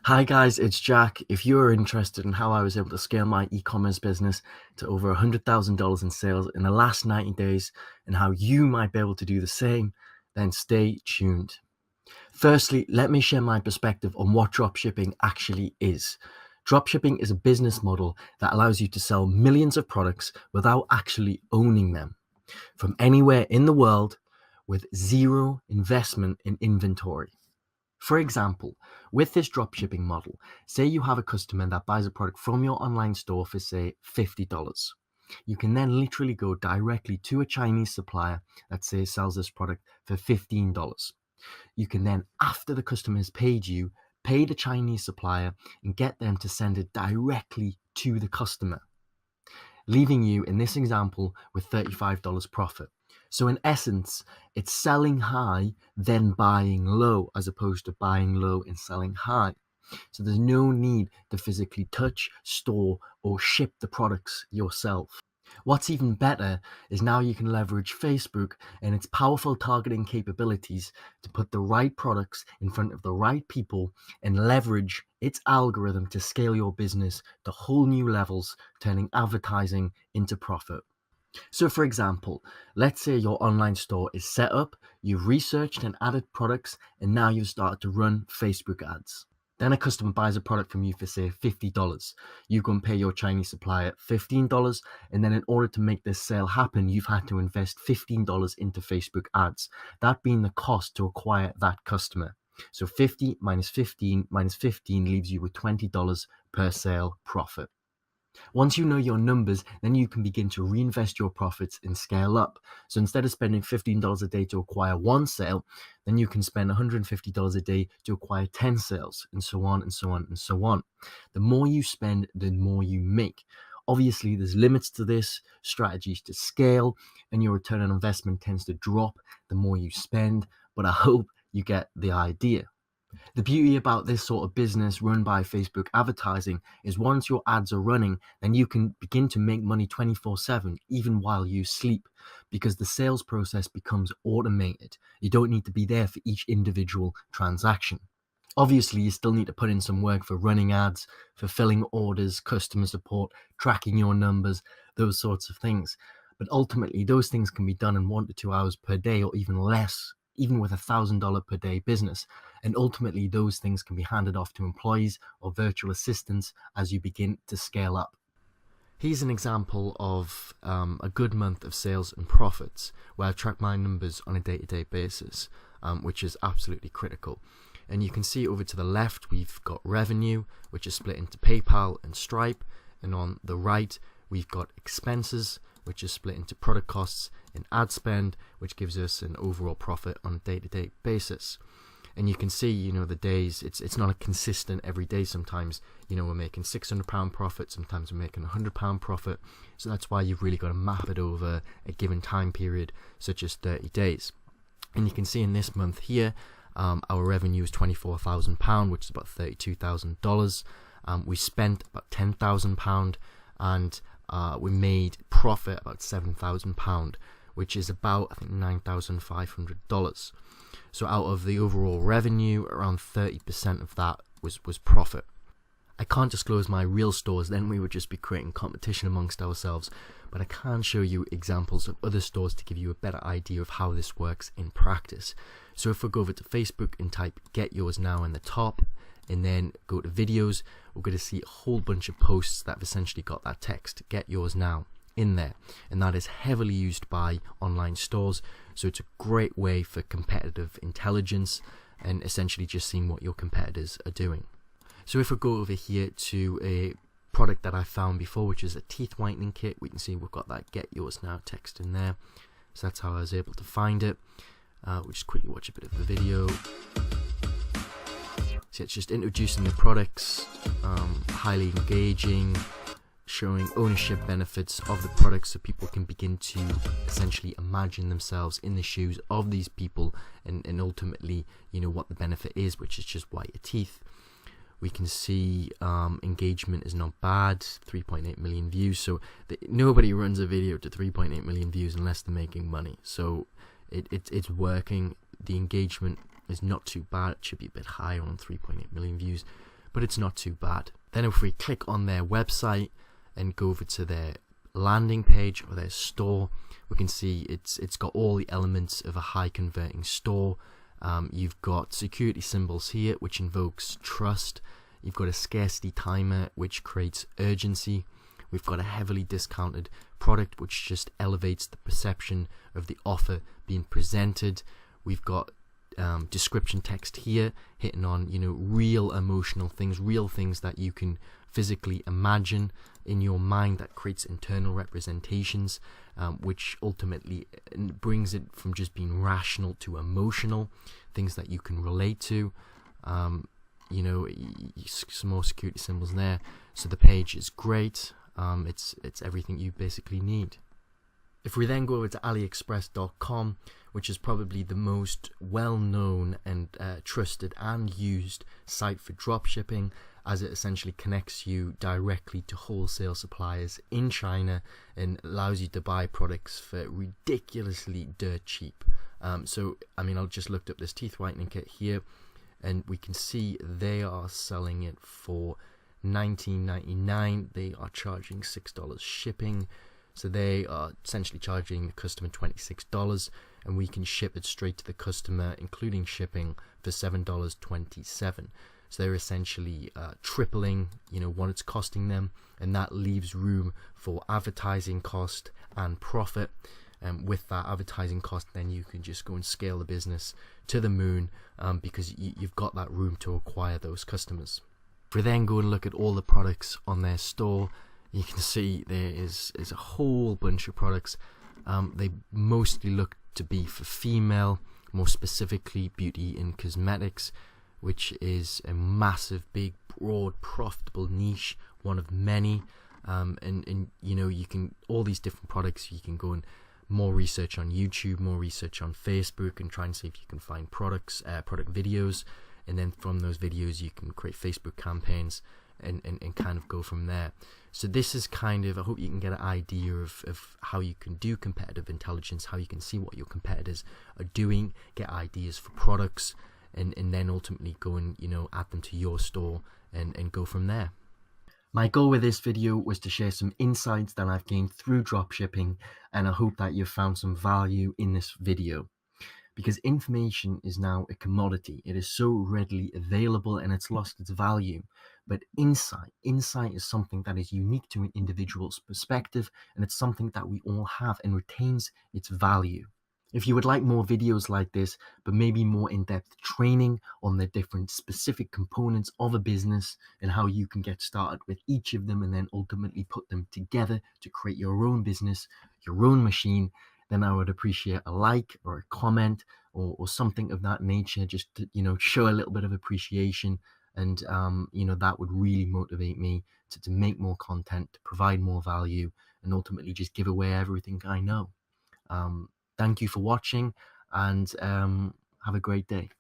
Hi guys, it's Jack. If you are interested in how I was able to scale my e-commerce business to over $100,000 in sales in the last 90 days and how you might be able to do the same, then stay tuned. Firstly, let me share my perspective on what dropshipping actually is. Dropshipping is a business model that allows you to sell millions of products without actually owning them from anywhere in the world with zero investment in inventory. For example, with this dropshipping model, say you have a customer that buys a product from your online store for, say, $50. You can then literally go directly to a Chinese supplier that, say, sells this product for $15. You can then, after the customer has paid you, pay the Chinese supplier and get them to send it directly to the customer, leaving you, in this example, with $35 profit. So in essence, it's selling high, then buying low, as opposed to buying low and selling high. So there's no need to physically touch, store, or ship the products yourself. What's even better is now you can leverage Facebook and its powerful targeting capabilities to put the right products in front of the right people and leverage its algorithm to scale your business to whole new levels, turning advertising into profit. So for example, let's say your online store is set up, you've researched and added products, and now you've started to run Facebook ads. Then a customer buys a product from you for, say, $50. You go and pay your Chinese supplier $15, and then in order to make this sale happen, you've had to invest $15 into Facebook ads, that being the cost to acquire that customer. So 50 minus 15 minus 15 leaves you with $20 per sale profit. Once you know your numbers, then you can begin to reinvest your profits and scale up. So instead of spending $15 a day to acquire one sale, then you can spend $150 a day to acquire 10 sales, and so on and so on and so on. The more you spend, the more you make. Obviously, there's limits to this, strategies to scale, and your return on investment tends to drop the more you spend, but I hope you get the idea. The beauty about this sort of business run by Facebook advertising is once your ads are running, then you can begin to make money 24/7, even while you sleep, because the sales process becomes automated. You don't need to be there for each individual transaction. Obviously, you still need to put in some work for running ads, fulfilling orders, customer support, tracking your numbers, those sorts of things. But ultimately, those things can be done in 1 to 2 hours per day or even less, even with $1,000 per day business. And ultimately, those things can be handed off to employees or virtual assistants as you begin to scale up. Here's an example of a good month of sales and profits where I track my numbers on a day-to-day basis, which is absolutely critical. And you can see over to the left, we've got revenue, which is split into PayPal and Stripe. And on the right, we've got expenses, which is split into product costs and ad spend, which gives us an overall profit on a day-to-day basis. And you can see, the days, it's not a consistent every day. Sometimes, we're making £600 profit, sometimes we're making £100 profit. So that's why you've really got to map it over a given time period, such as 30 days. And you can see in this month here, our revenue is £24,000, which is about $32,000. We spent about £10,000, and we made profit about £7,000, which is about, I think, $9,500. So out of the overall revenue, around 30% of that was profit. I can't disclose my real stores, then we would just be creating competition amongst ourselves, but I can show you examples of other stores to give you a better idea of how this works in practice. So if we go over to Facebook and type "Get Yours Now" in the top, and then go to videos, we're going to see a whole bunch of posts that have essentially got that text "Get Yours Now" in there, and that is heavily used by online stores. So it's a great way for competitive intelligence and essentially just seeing what your competitors are doing. So if we go over here to a product that I found before, which is a teeth whitening kit, we can see we've got that "Get Yours Now" text in there. So that's how I was able to find it. We'll just quickly watch a bit of the video. So it's just introducing the products, highly engaging, showing ownership benefits of the products so people can begin to essentially imagine themselves in the shoes of these people and ultimately, what the benefit is, which is just whiter teeth. We can see engagement is not bad, 3.8 million views. So nobody runs a video to 3.8 million views unless they're making money. So it's working. The engagement is not too bad. It should be a bit higher on 3.8 million views. but it's not too bad. Then if we click on their website and go over to their landing page or their store, we can see it's got all the elements of a high converting store. You've got security symbols here, which invokes trust. You've got a scarcity timer, which creates urgency. We've got a heavily discounted product, which just elevates the perception of the offer being presented. We've got description text here, hitting on real emotional things, real things that you can physically imagine in your mind, that creates internal representations, which ultimately brings it from just being rational to emotional, things that you can relate to. Some more security symbols there. So the page is great. It's everything you basically need. If we then go over to AliExpress.com, which is probably the most well-known and trusted and used site for dropshipping, as it essentially connects you directly to wholesale suppliers in China and allows you to buy products for ridiculously dirt cheap. I just looked up this teeth whitening kit here, and we can see they are selling it for $19.99. They are charging $6 shipping. So they are essentially charging the customer $26, and we can ship it straight to the customer, including shipping, for $7.27. So they're essentially tripling, what it's costing them, and that leaves room for advertising cost and profit. And with that advertising cost, then you can just go and scale the business to the moon, because you've got that room to acquire those customers. If we then go and look at all the products on their store, you can see there is a whole bunch of products. They mostly look to be for female, more specifically beauty and cosmetics, which is a massive, big, broad, profitable niche, one of many. You can, all these different products, you can go and more research on YouTube, more research on Facebook, and try and see if you can find product videos. And then from those videos, you can create Facebook campaigns and kind of go from there. So this is kind of, I hope you can get an idea of how you can do competitive intelligence, how you can see what your competitors are doing, get ideas for products, and then ultimately go and add them to your store and go from there. My goal with this video was to share some insights that I've gained through dropshipping, and I hope that you've found some value in this video. Because information is now a commodity. It is so readily available and it's lost its value. But insight is something that is unique to an individual's perspective, and it's something that we all have and retains its value. If you would like more videos like this, but maybe more in-depth training on the different specific components of a business and how you can get started with each of them and then ultimately put them together to create your own business, your own machine, then I would appreciate a like or a comment or something of that nature, just to, show a little bit of appreciation. And, that would really motivate me to make more content, to provide more value, and ultimately just give away everything I know. Thank you for watching, and have a great day.